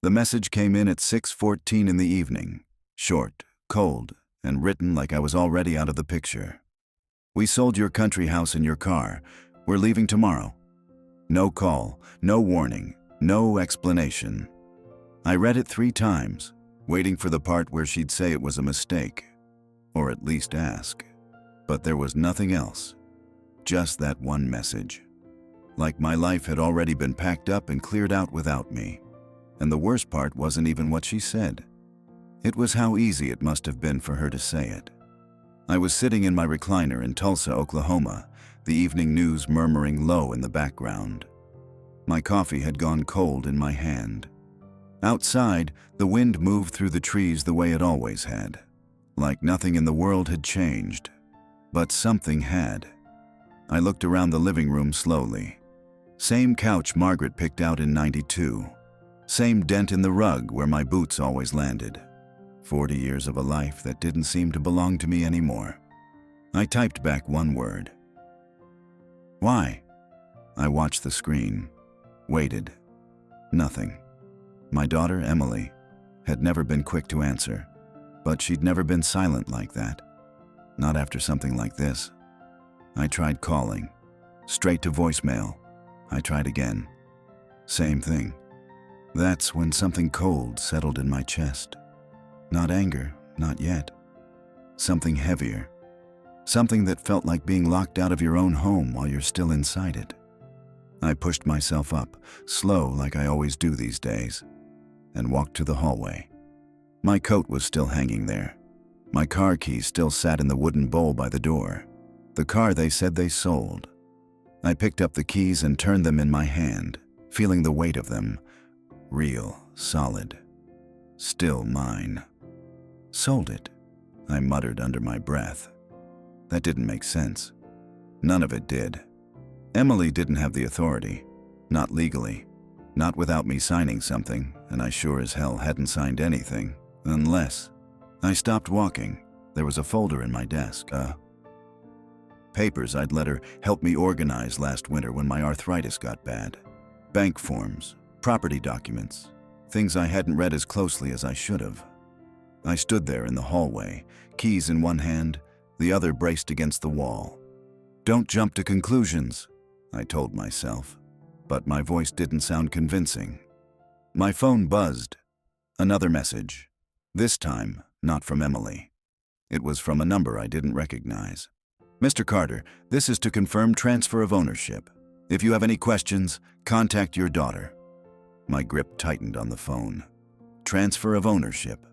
The message came in at 6:14 in the evening, short, cold, and written like I was already out of the picture. "We sold your country house and your car. We're leaving tomorrow." No call, no warning, no explanation. I read it 3 times, waiting for the part where she'd say it was a mistake, or at least ask. But there was nothing else, just that one message. Like my life had already been packed up and cleared out without me. And the worst part wasn't even what she said. It was how easy it must have been for her to say it. I was sitting in my recliner in Tulsa, Oklahoma, the evening news murmuring low in the background. My coffee had gone cold in my hand. Outside, the wind moved through the trees the way it always had, like nothing in the world had changed. But something had. I looked around the living room slowly. Same couch Margaret picked out in '92. Same dent in the rug where my boots always landed. 40 years of a life that didn't seem to belong to me anymore. I typed back one word. "Why?" I watched the screen. Waited. Nothing. My daughter, Emily, had never been quick to answer, but she'd never been silent like that. Not after something like this. I tried calling. Straight to voicemail. I tried again. Same thing. That's when something cold settled in my chest. Not anger, not yet. Something heavier. Something that felt like being locked out of your own home while you're still inside it. I pushed myself up, slow like I always do these days, and walked to the hallway. My coat was still hanging there. My car keys still sat in the wooden bowl by the door. The car they said they sold. I picked up the keys and turned them in my hand, feeling the weight of them. Real, solid. Still mine. Sold it, I muttered under my breath. That didn't make sense. None of it did. Emily didn't have the authority. Not legally. Not without me signing something, and I sure as hell hadn't signed anything. Unless. I stopped walking. There was a folder in my desk. Papers I'd let her help me organize last winter when my arthritis got bad. Bank forms, property documents, things I hadn't read as closely as I should have. I stood there in the hallway, keys in one hand, the other braced against the wall. "Don't jump to conclusions," I told myself, but my voice didn't sound convincing. My phone buzzed. Another message. This time, not from Emily. It was from a number I didn't recognize. "Mr. Carter, this is to confirm transfer of ownership. If you have any questions, contact your daughter." My grip tightened on the phone. Transfer of ownership.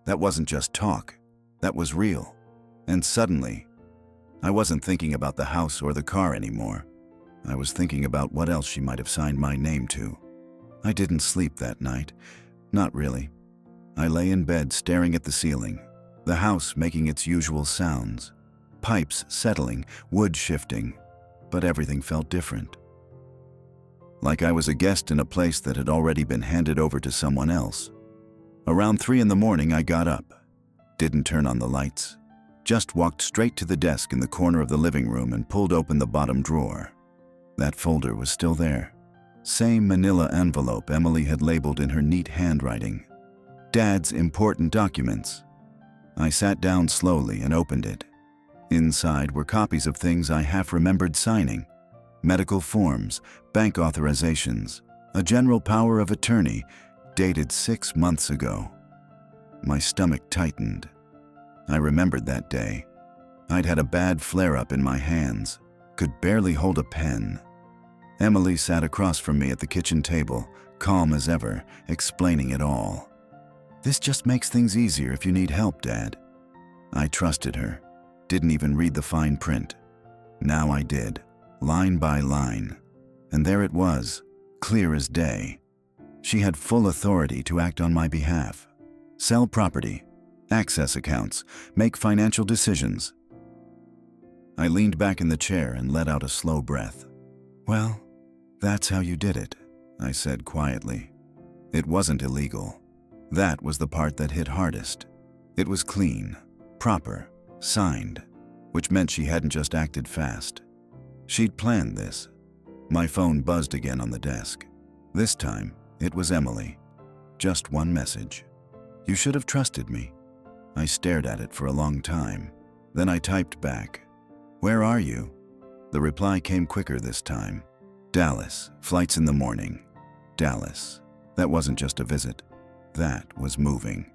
That wasn't just talk. That was real. And suddenly, I wasn't thinking about the house or the car anymore. I was thinking about what else she might have signed my name to. I didn't sleep that night. Not really. I lay in bed staring at the ceiling, the house making its usual sounds. Pipes settling, wood shifting, but everything felt different. Like I was a guest in a place that had already been handed over to someone else. Around 3 in the morning, I got up. Didn't turn on the lights. Just walked straight to the desk in the corner of the living room and pulled open the bottom drawer. That folder was still there. Same manila envelope Emily had labeled in her neat handwriting. Dad's important documents. I sat down slowly and opened it. Inside were copies of things I half remembered signing. Medical forms, bank authorizations, a general power of attorney dated 6 months ago. My stomach tightened. I remembered that day. I'd had a bad flare-up in my hands, could barely hold a pen. Emily sat across from me at the kitchen table, calm as ever, explaining it all. "This just makes things easier if you need help, Dad." I trusted her. Didn't even read the fine print. Now I did, line by line. And there it was, clear as day. She had full authority to act on my behalf. Sell property, access accounts, make financial decisions. I leaned back in the chair and let out a slow breath. "Well, that's how you did it," I said quietly. It wasn't illegal. That was the part that hit hardest. It was clean, proper, signed, which meant she hadn't just acted fast. She'd planned this. My phone buzzed again on the desk. This time, it was Emily. Just one message. You should have trusted me. I stared at it for a long time. Then I typed back, "Where are you?" The reply came quicker this time. "Dallas, flights in the morning." Dallas. That wasn't just a visit. That was moving.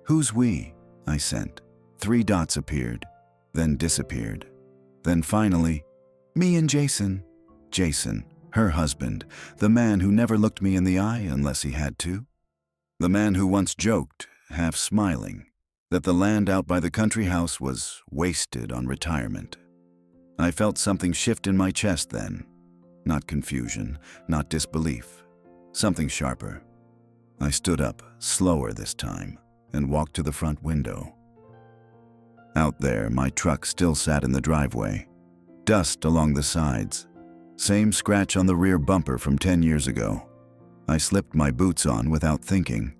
"Who's we?" I sent. 3 dots appeared, then disappeared. Then finally, "Me and Jason." Jason, her husband, the man who never looked me in the eye unless he had to. The man who once joked, half smiling, that the land out by the country house was wasted on retirement. I felt something shift in my chest then. Not confusion, not disbelief. Something sharper. I stood up, slower this time, and walked to the front window. Out there, my truck still sat in the driveway. Dust along the sides. Same scratch on the rear bumper from 10 years ago. I slipped my boots on without thinking,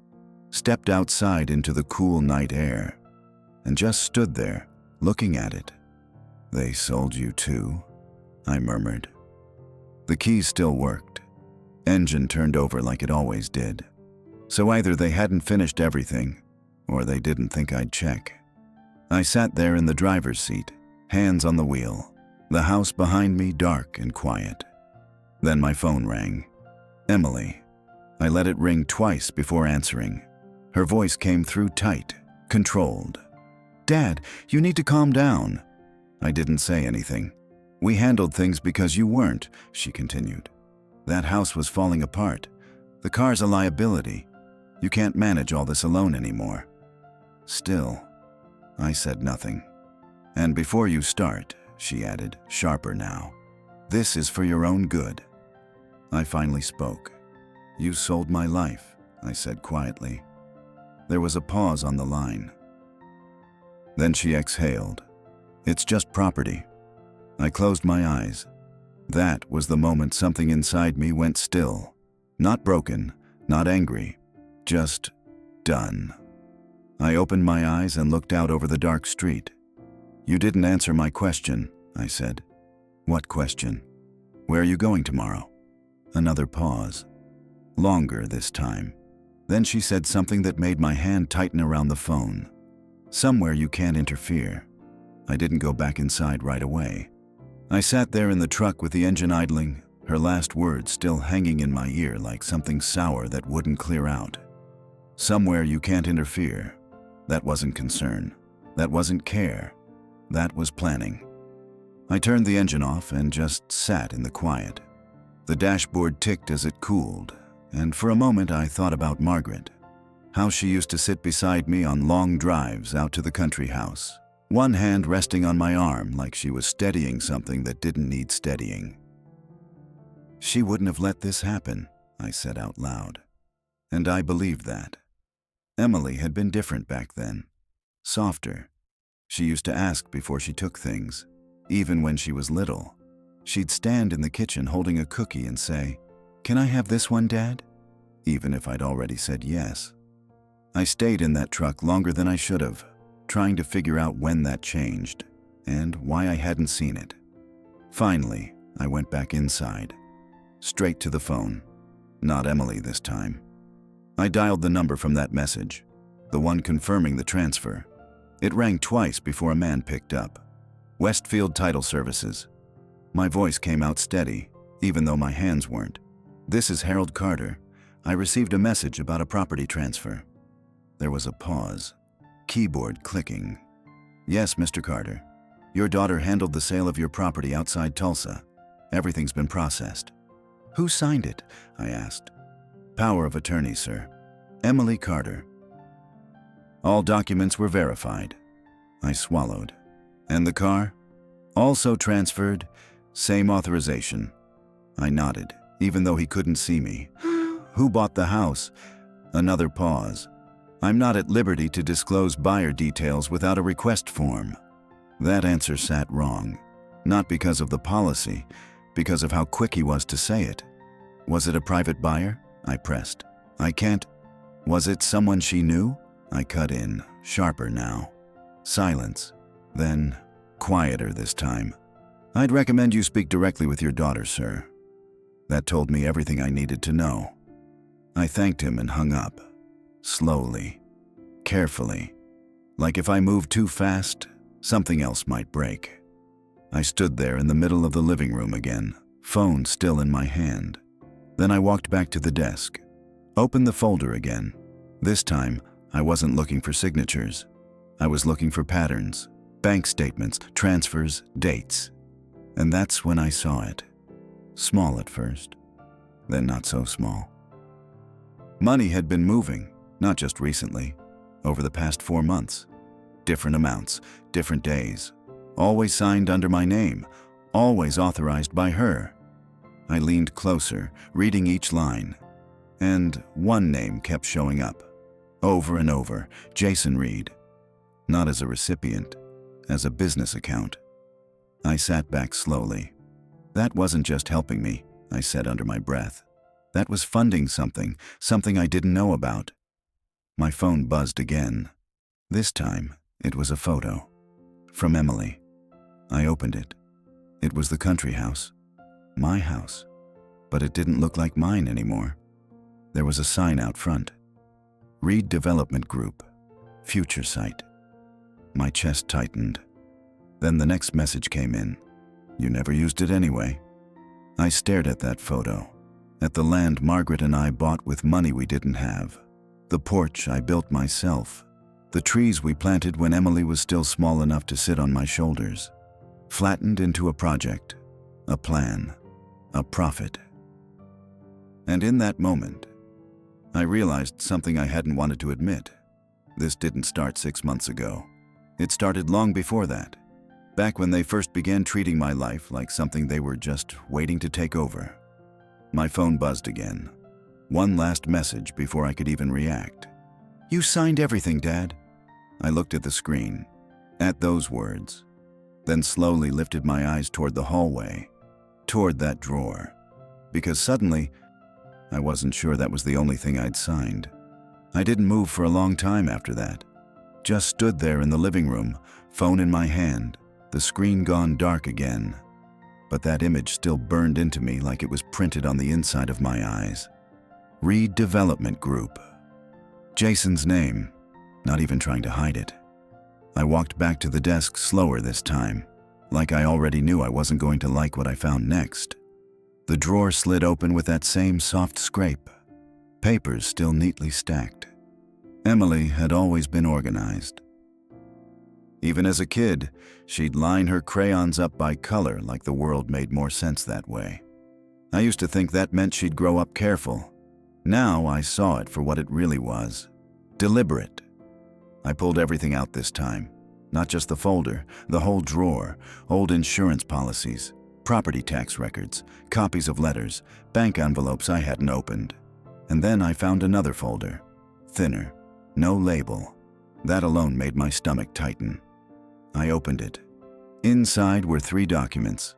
stepped outside into the cool night air, and just stood there, looking at it. "They sold you too?" I murmured. The keys still worked. Engine turned over like it always did. So either they hadn't finished everything, or they didn't think I'd check. I sat there in the driver's seat, hands on the wheel, the house behind me dark and quiet. Then my phone rang. Emily. I let it ring twice before answering. Her voice came through tight, controlled. "Dad, you need to calm down." I didn't say anything. "We handled things because you weren't," she continued. "That house was falling apart. The car's a liability. You can't manage all this alone anymore." Still, I said nothing. "And before you start," she added, sharper now, "this is for your own good." I finally spoke. "You sold my life," I said quietly. There was a pause on the line. Then she exhaled. "It's just property." I closed my eyes. That was the moment something inside me went still. Not broken, not angry, just done. I opened my eyes and looked out over the dark street. "You didn't answer my question," I said. "What question?" "Where are you going tomorrow?" Another pause. Longer this time. Then she said something that made my hand tighten around the phone. "Somewhere you can't interfere." I didn't go back inside right away. I sat there in the truck with the engine idling, her last words still hanging in my ear like something sour that wouldn't clear out. "Somewhere you can't interfere." That wasn't concern. That wasn't care. That was planning. I turned the engine off and just sat in the quiet. The dashboard ticked as it cooled, and for a moment I thought about Margaret. How she used to sit beside me on long drives out to the country house, one hand resting on my arm like she was steadying something that didn't need steadying. "She wouldn't have let this happen," I said out loud. And I believed that. Emily had been different back then. Softer. She used to ask before she took things, even when she was little. She'd stand in the kitchen holding a cookie and say, "Can I have this one, Dad?" Even if I'd already said yes. I stayed in that truck longer than I should have, trying to figure out when that changed and why I hadn't seen it. Finally, I went back inside. Straight to the phone. Not Emily this time. I dialed the number from that message, the one confirming the transfer. It rang twice before a man picked up. "Westfield Title Services." My voice came out steady, even though my hands weren't. "This is Harold Carter. I received a message about a property transfer." There was a pause. Keyboard clicking. "Yes, Mr. Carter. Your daughter handled the sale of your property outside Tulsa. Everything's been processed." "Who signed it?" I asked. "Power of attorney, sir. Emily Carter." All documents were verified. I swallowed. "And the car?" "Also transferred. Same authorization." I nodded, even though he couldn't see me. "Who bought the house?" Another pause. "I'm not at liberty to disclose buyer details without a request form." That answer sat wrong. Not because of the policy, because of how quick he was to say it. "Was it a private buyer?" I pressed. "I can't." "Was it someone she knew?" I cut in, sharper now. Silence. Then, quieter this time. "I'd recommend you speak directly with your daughter, sir." That told me everything I needed to know. I thanked him and hung up. slowly, carefully, like if I moved too fast, something else might break. I stood there in the middle of the living room again, phone still in my hand. Then I walked back to the desk, opened the folder again. This time, I wasn't looking for signatures. I was looking for patterns, bank statements, transfers, dates. And that's when I saw it. Small at first, then not so small. Money had been moving, not just recently, over the past 4 months. Different amounts, different days, always signed under my name, always authorized by her. I leaned closer, reading each line, and one name kept showing up, over and over, Jason Reed. Not as a recipient, as a business account. I sat back slowly. That wasn't just helping me, I said under my breath. That was funding something I didn't know about. My phone buzzed again. This time, it was a photo. From Emily. I opened it. It was the country house. My house. But it didn't look like mine anymore. There was a sign out front. Reed Development Group. Future site. My chest tightened. Then the next message came in. You never used it anyway. I stared at that photo. At the land Margaret and I bought with money we didn't have. The porch I built myself. The trees we planted when Emily was still small enough to sit on my shoulders. Flattened into a project, a plan, a profit. And in that moment, I realized something I hadn't wanted to admit. This didn't start 6 months ago. It started long before that, back when they first began treating my life like something they were just waiting to take over. My phone buzzed again. One last message before I could even react. You signed everything, Dad. I looked at the screen, at those words, then slowly lifted my eyes toward the hallway, toward that drawer, because suddenly, I wasn't sure that was the only thing I'd signed. I didn't move for a long time after that. Just stood there in the living room, phone in my hand, the screen gone dark again. But that image still burned into me like it was printed on the inside of my eyes. Reed Development Group. Jason's name, not even trying to hide it. I walked back to the desk slower this time, like I already knew I wasn't going to like what I found next. The drawer slid open with that same soft scrape. Papers still neatly stacked. Emily had always been organized. Even as a kid, she'd line her crayons up by color like the world made more sense that way. I used to think that meant she'd grow up careful. Now I saw it for what it really was. Deliberate. I pulled everything out this time. Not just the folder, the whole drawer, old insurance policies, property tax records, copies of letters, bank envelopes I hadn't opened. And then I found another folder. Thinner. No label. That alone made my stomach tighten. I opened it. Inside were 3 documents.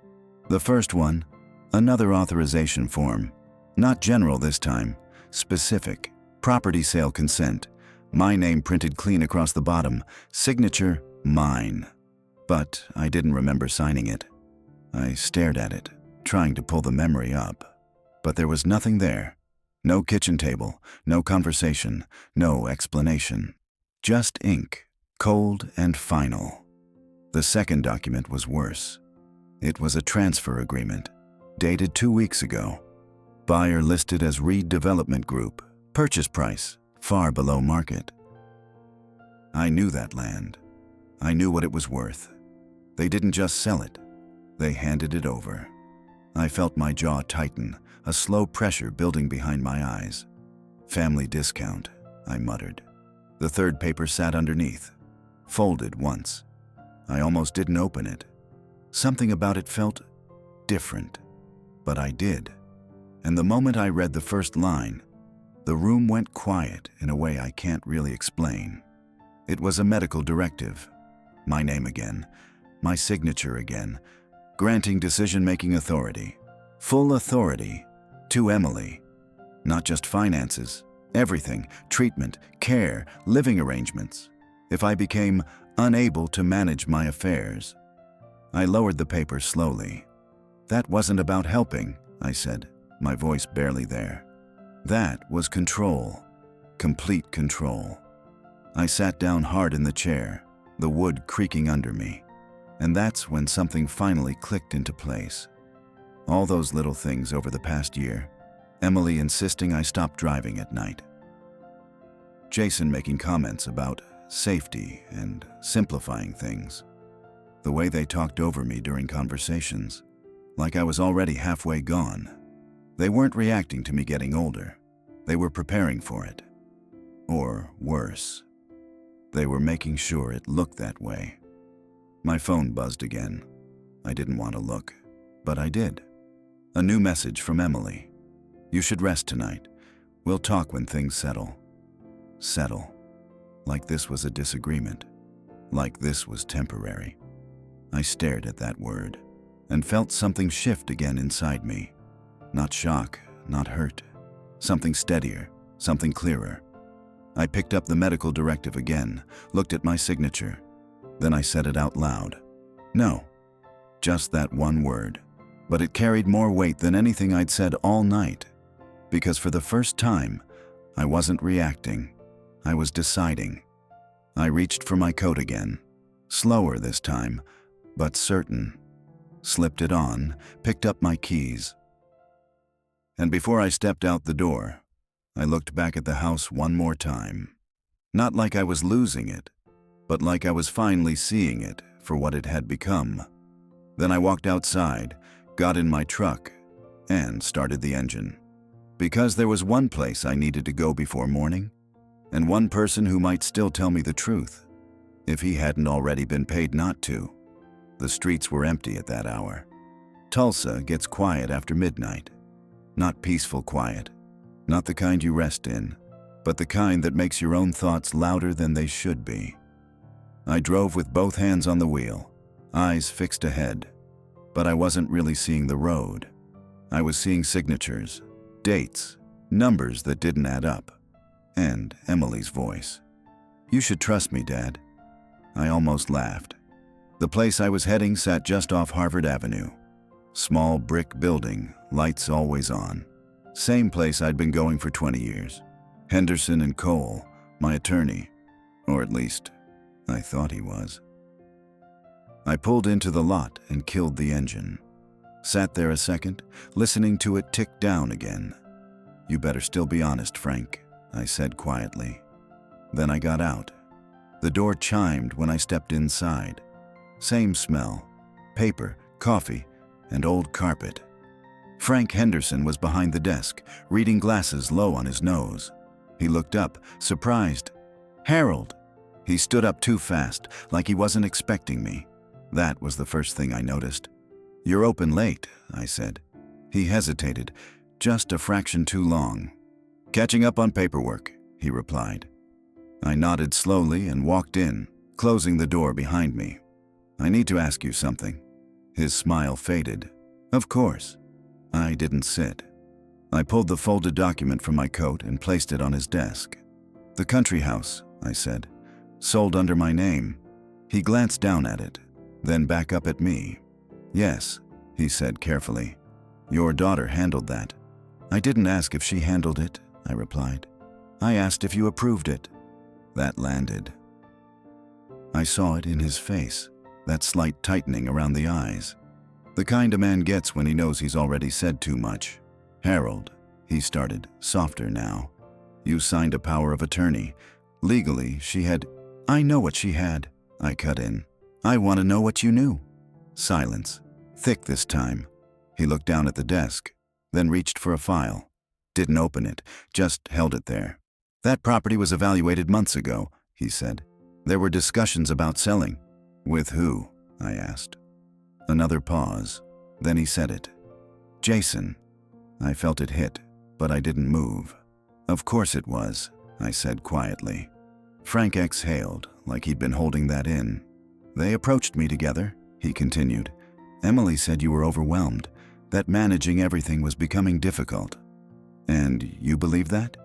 The first one, another authorization form. Not general this time, specific. Property sale consent. My name printed clean across the bottom. Signature, mine. But I didn't remember signing it. I stared at it, trying to pull the memory up. But there was nothing there. No kitchen table, no conversation, no explanation. Just ink, cold and final. The second document was worse. It was a transfer agreement, dated 2 weeks ago. Buyer listed as Reed Development Group. Purchase price, far below market. I knew that land. I knew what it was worth. They didn't just sell it. They handed it over. I felt my jaw tighten, a slow pressure building behind my eyes. Family discount, I muttered. The third paper sat underneath, folded once. I almost didn't open it. Something about it felt different, but I did. And the moment I read the first line, the room went quiet in a way I can't really explain. It was a medical directive. My name again, my signature again, granting decision-making authority, full authority, to Emily. Not just finances, everything, treatment, care, living arrangements. If I became unable to manage my affairs. I lowered the paper slowly. That wasn't about helping, I said, my voice barely there. That was control. Complete control. I sat down hard in the chair, the wood creaking under me. And that's when something finally clicked into place. All those little things over the past year. Emily insisting I stop driving at night. Jason making comments about safety and simplifying things. The way they talked over me during conversations, like I was already halfway gone. They weren't reacting to me getting older. They were preparing for it. Or worse. They were making sure it looked that way. My phone buzzed again. I didn't want to look, but I did. A new message from Emily. You should rest tonight. We'll talk when things settle. Settle. Like this was a disagreement. Like this was temporary. I stared at that word and felt something shift again inside me. Not shock, not hurt. Something steadier, something clearer. I picked up the medical directive again, looked at my signature. Then I said it out loud. No. Just that one word. But it carried more weight than anything I'd said all night. Because for the first time, I wasn't reacting. I was deciding. I reached for my coat again. Slower this time, but certain. Slipped it on, picked up my keys. And before I stepped out the door, I looked back at the house one more time. Not like I was losing it, but like I was finally seeing it for what it had become. Then I walked outside, got in my truck, and started the engine. Because there was one place I needed to go before morning, and one person who might still tell me the truth, if he hadn't already been paid not to. The streets were empty at that hour. Tulsa gets quiet after midnight. Not peaceful quiet. Not the kind you rest in, but the kind that makes your own thoughts louder than they should be. I drove with both hands on the wheel, eyes fixed ahead, but I wasn't really seeing the road. I was seeing signatures, dates, numbers that didn't add up, and Emily's voice. You should trust me, Dad. I almost laughed. The place I was heading sat just off Harvard Avenue. Small brick building, lights always on. Same place I'd been going for 20 years. Henderson and Cole, my attorney, or at least, I thought he was. I pulled into the lot and killed the engine. Sat there a second, listening to it tick down again. You better still be honest, Frank, I said quietly. Then I got out. The door chimed when I stepped inside. Same smell, paper, coffee, and old carpet. Frank Henderson was behind the desk, reading glasses low on his nose. He looked up, surprised. Harold! He stood up too fast, like he wasn't expecting me. That was the first thing I noticed. You're open late, I said. He hesitated, just a fraction too long. Catching up on paperwork, he replied. I nodded slowly and walked in, closing the door behind me. I need to ask you something. His smile faded. Of course. I didn't sit. I pulled the folded document from my coat and placed it on his desk. The country house, I said. Sold under my name. He glanced down at it, then back up at me. Yes, he said carefully. Your daughter handled that. I didn't ask if she handled it, I replied. I asked if you approved it. That landed. I saw it in his face, that slight tightening around the eyes. The kind a man gets when he knows he's already said too much. Harold, he started, softer now. You signed a power of attorney. Legally, she had... I know what she had, I cut in. I want to know what you knew. Silence. Thick this time. He looked down at the desk, then reached for a file. Didn't open it, just held it there. That property was evaluated months ago, he said. There were discussions about selling. With who? I asked. Another pause. Then he said it. Jason. I felt it hit, but I didn't move. Of course it was, I said quietly. Frank exhaled, like he'd been holding that in. They approached me together, he continued. Emily said you were overwhelmed, that managing everything was becoming difficult. And you believe that?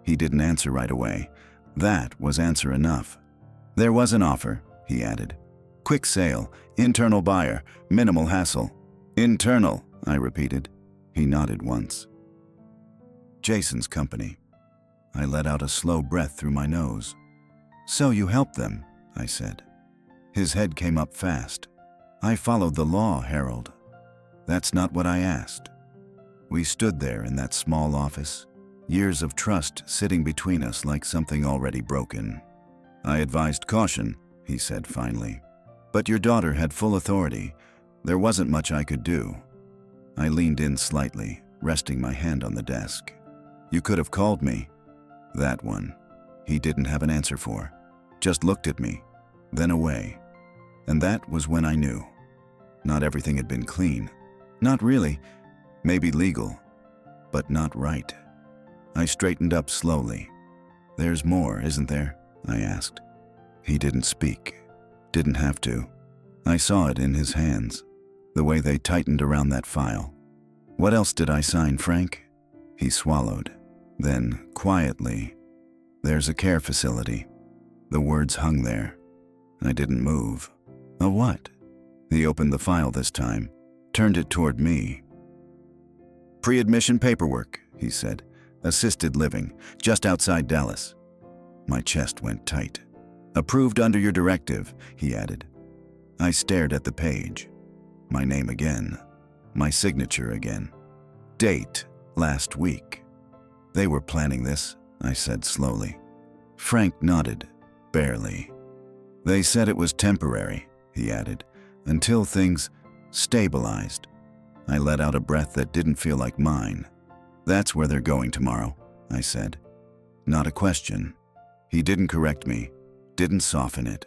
He didn't answer right away. That was answer enough. There was an offer, he added. Quick sale, internal buyer, minimal hassle. Internal, I repeated. He nodded once. Jason's company. I let out a slow breath through my nose. "So you helped them," I said. His head came up fast. "I followed the law, Harold." "That's not what I asked." We stood there in that small office, years of trust sitting between us like something already broken. "I advised caution," he said finally. "But your daughter had full authority. There wasn't much I could do." I leaned in slightly, resting my hand on the desk. "You could have called me." That one, he didn't have an answer for. Just looked at me, then away. And that was when I knew. Not everything had been clean. Not really. Maybe legal, but not right. I straightened up slowly. "There's more, isn't there?" I asked. He didn't speak. Didn't have to. I saw it in his hands, the way they tightened around that file. "What else did I sign, Frank?" He swallowed. Then, quietly, "There's a care facility." The words hung there. I didn't move. "A what?" He opened the file this time, turned it toward me. "Pre-admission paperwork," he said. "Assisted living, just outside Dallas." My chest went tight. "Approved under your directive," he added. I stared at the page. My name again. My signature again. Date, last week. "They were planning this," I said slowly. Frank nodded, barely. "They said it was temporary," he added, "until things stabilized." I let out a breath that didn't feel like mine. "That's where they're going tomorrow," I said. Not a question. He didn't correct me, didn't soften it.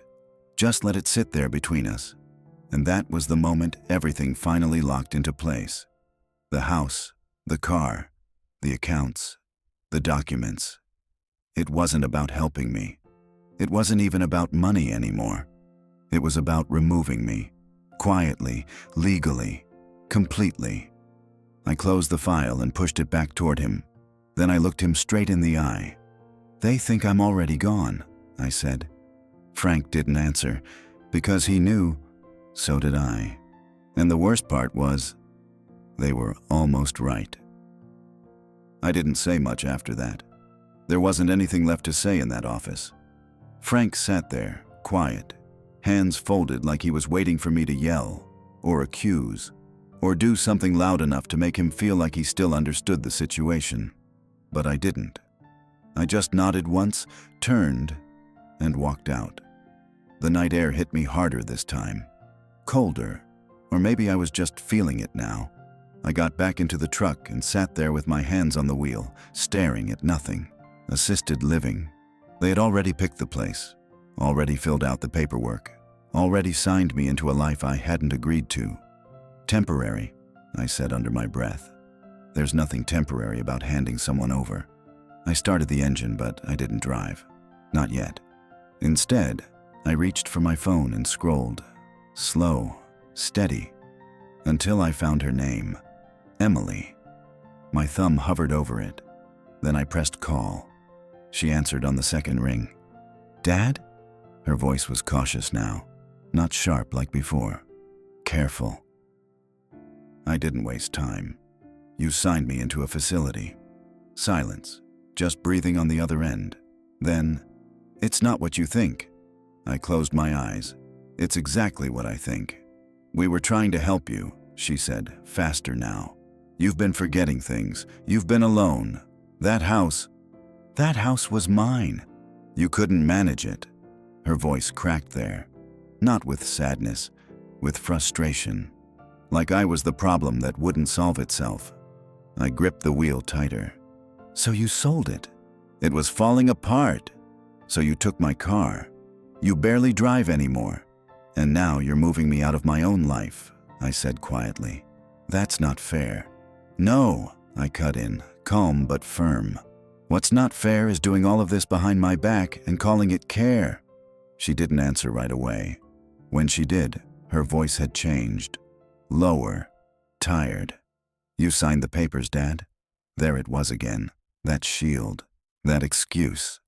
Just let it sit there between us. And that was the moment everything finally locked into place. The house, the car, the accounts, the documents. It wasn't about helping me. It wasn't even about money anymore. It was about removing me, quietly, legally, completely. I closed the file and pushed it back toward him. Then I looked him straight in the eye. "They think I'm already gone," I said. Frank didn't answer, because he knew, so did I. And the worst part was, they were almost right. I didn't say much after that. There wasn't anything left to say in that office. Frank sat there, quiet, hands folded like he was waiting for me to yell, or accuse, or do something loud enough to make him feel like he still understood the situation. But I didn't. I just nodded once, turned, and walked out. The night air hit me harder this time. Colder, or maybe I was just feeling it now. I got back into the truck and sat there with my hands on the wheel, staring at nothing. Assisted living. They had already picked the place, already filled out the paperwork, already signed me into a life I hadn't agreed to. "Temporary," I said under my breath. There's nothing temporary about handing someone over. I started the engine, but I didn't drive. Not yet. Instead, I reached for my phone and scrolled, slow, steady, until I found her name, Emily. My thumb hovered over it. Then I pressed call. She answered on the second ring. "Dad?" Her voice was cautious now, not sharp like before. Careful. I didn't waste time. "You signed me into a facility." Silence, just breathing on the other end. Then, "It's not what you think." I closed my eyes. "It's exactly what I think. We were trying to help you," she said, faster now. "You've been forgetting things. You've been alone. That house was mine. You couldn't manage it." Her voice cracked there, not with sadness, with frustration. Like I was the problem that wouldn't solve itself. I gripped the wheel tighter. "So you sold it?" "It was falling apart. So you took my car. You barely drive anymore. And now you're moving me out of my own life," I said quietly. "That's not fair." "No," I cut in, calm but firm. "What's not fair is doing all of this behind my back and calling it care." She didn't answer right away. When she did, her voice had changed. Lower, tired. "You signed the papers, Dad?" There it was again. That shield. That excuse.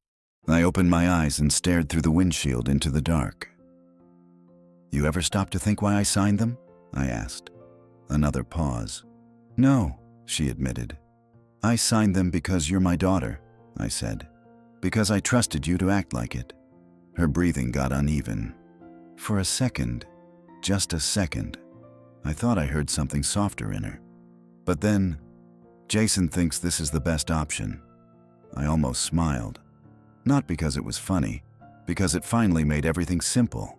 I opened my eyes and stared through the windshield into the dark. "You ever stop to think why I signed them?" I asked. Another pause. "No," she admitted. "I signed them because you're my daughter, I said. Because I trusted you to act like it. Her breathing got uneven. For a second, just a second, I thought I heard something softer in her. But then, Jason thinks this is the best option. I almost smiled. Not because it was funny, because it finally made everything simple.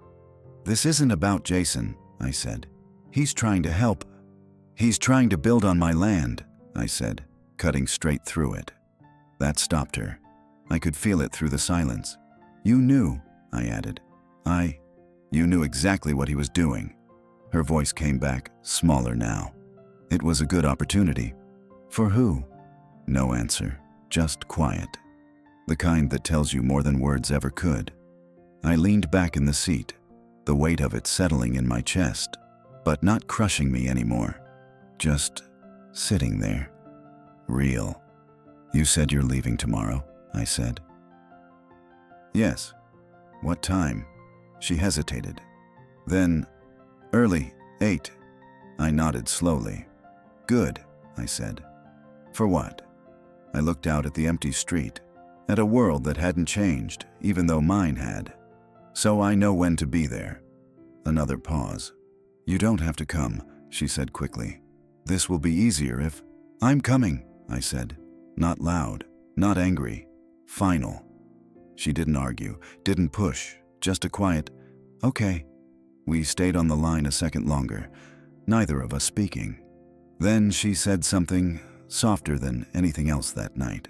This isn't about Jason, I said. He's trying to help. He's trying to build on my land, I said, cutting straight through it. That stopped her. I could feel it through the silence. You knew, I added. You knew exactly what he was doing. Her voice came back, smaller now. It was a good opportunity. For who? No answer, just quiet. The kind that tells you more than words ever could. I leaned back in the seat, the weight of it settling in my chest, but not crushing me anymore. Just sitting there. Real. You said you're leaving tomorrow, I said. Yes. What time? She hesitated. Then, early, 8. I nodded slowly. Good, I said. For what? I looked out at the empty street, at a world that hadn't changed, even though mine had. So I know when to be there. Another pause. You don't have to come, she said quickly. This will be easier if… I'm coming, I said. Not loud, not angry. Final. She didn't argue, didn't push, just a quiet, okay. We stayed on the line a second longer, neither of us speaking. Then she said something softer than anything else that night.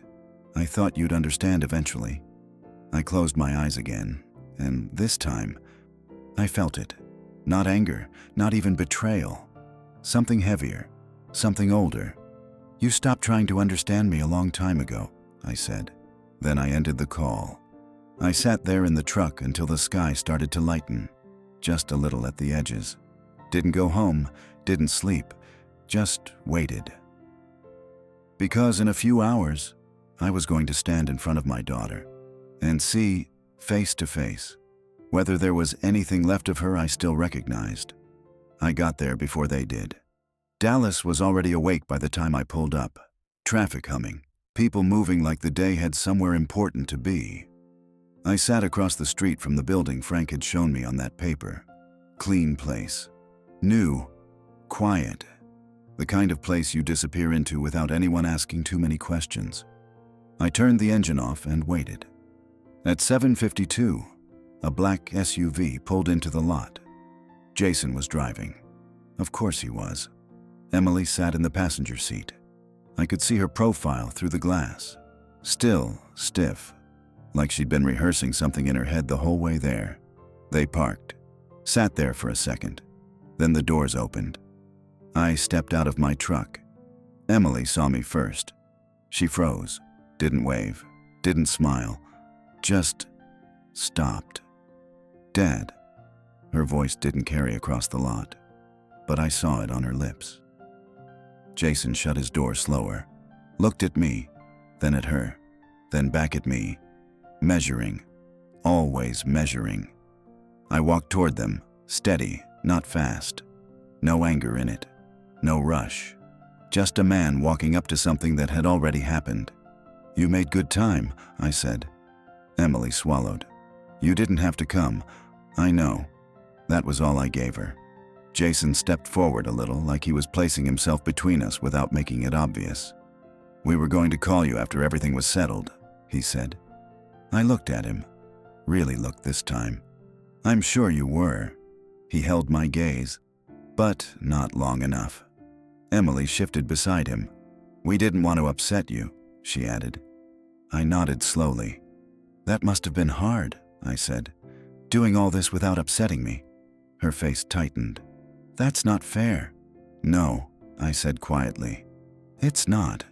I thought you'd understand eventually. I closed my eyes again, and this time, I felt it. Not anger, not even betrayal. Something heavier, something older. You stopped trying to understand me a long time ago, I said. Then I ended the call. I sat there in the truck until the sky started to lighten, just a little at the edges. Didn't go home, didn't sleep, just waited. Because in a few hours, I was going to stand in front of my daughter and see, face to face, whether there was anything left of her I still recognized. I got there before they did. Dallas was already awake by the time I pulled up. Traffic humming, people moving like the day had somewhere important to be. I sat across the street from the building Frank had shown me on that paper. Clean place. New. Quiet. The kind of place you disappear into without anyone asking too many questions. I turned the engine off and waited. At 7:52, a black SUV pulled into the lot. Jason was driving. Of course he was. Emily sat in the passenger seat. I could see her profile through the glass. Still, stiff, like she'd been rehearsing something in her head the whole way there. They parked, sat there for a second. Then the doors opened. I stepped out of my truck. Emily saw me first. She froze, didn't wave, didn't smile, just stopped. Dad. Her voice didn't carry across the lot, but I saw it on her lips. Jason shut his door slower, looked at me, then at her, then back at me, measuring, always measuring. I walked toward them, steady, not fast. No anger in it, no rush. Just a man walking up to something that had already happened. You made good time, I said. Emily swallowed. You didn't have to come. I know. That was all I gave her. Jason stepped forward a little, like he was placing himself between us without making it obvious. We were going to call you after everything was settled, he said. I looked at him. Really looked this time. I'm sure you were. He held my gaze, but not long enough. Emily shifted beside him. We didn't want to upset you, she added. I nodded slowly. That must have been hard, I said. Doing all this without upsetting me. Her face tightened. That's not fair. No, I said quietly. It's not.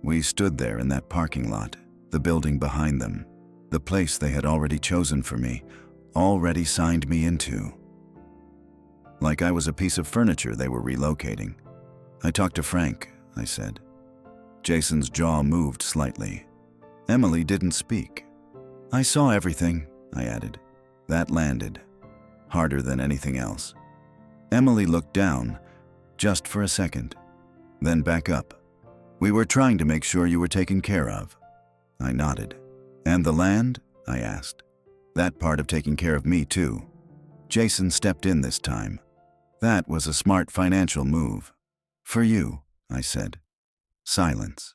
We stood there in that parking lot, the building behind them, the place they had already chosen for me, already signed me into. Like I was a piece of furniture they were relocating. I talked to Frank, I said. Jason's jaw moved slightly. Emily didn't speak. I saw everything, I added. That landed. Harder than anything else. Emily looked down, just for a second, then back up. We were trying to make sure you were taken care of. I nodded. And the land? I asked. That part of taking care of me too. Jason stepped in this time. That was a smart financial move. For you, I said. Silence.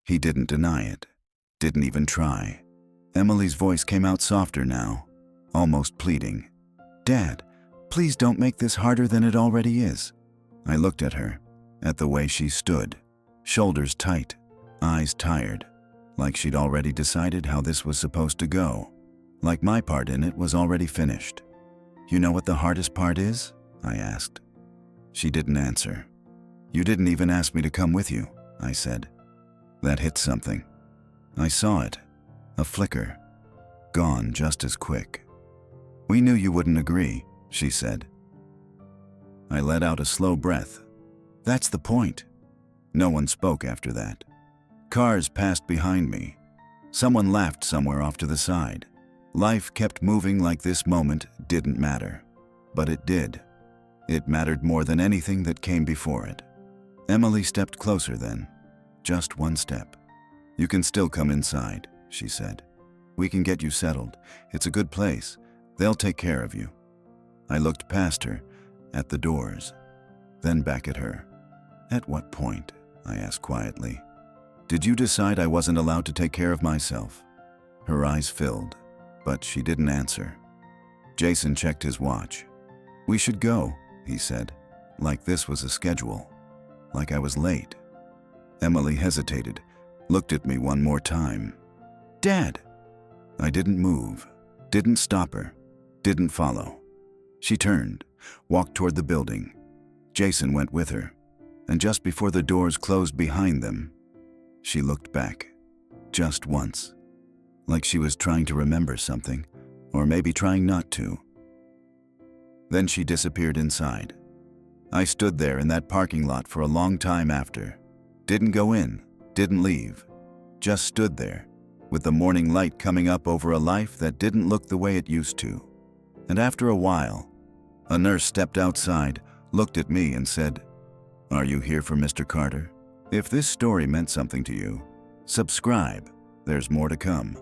He didn't deny it. Didn't even try. Emily's voice came out softer now, almost pleading. Dad, please don't make this harder than it already is. I looked at her, at the way she stood, shoulders tight, eyes tired, like she'd already decided how this was supposed to go, like my part in it was already finished. You know what the hardest part is? I asked. She didn't answer. You didn't even ask me to come with you, I said. That hit something. I saw it. A flicker. Gone just as quick. We knew you wouldn't agree, she said. I let out a slow breath. That's the point. No one spoke after that. Cars passed behind me. Someone laughed somewhere off to the side. Life kept moving like this moment didn't matter. But it did. It mattered more than anything that came before it. Emily stepped closer then. Just one step. You can still come inside, she said. We can get you settled. It's a good place. They'll take care of you. I looked past her, at the doors, then back at her. At what point? I asked quietly. Did you decide I wasn't allowed to take care of myself? Her eyes filled, but she didn't answer. Jason checked his watch. We should go, he said, like this was a schedule, like I was late. Emily hesitated, looked at me one more time. Dad! I didn't move, didn't stop her, didn't follow. She turned, walked toward the building. Jason went with her, and just before the doors closed behind them, she looked back, just once, like she was trying to remember something, or maybe trying not to. Then she disappeared inside. I stood there in that parking lot for a long time after. Didn't go in, didn't leave, just stood there, with the morning light coming up over a life that didn't look the way it used to. And after a while, a nurse stepped outside, looked at me and said, Are you here for Mr. Carter? If this story meant something to you, subscribe. There's more to come.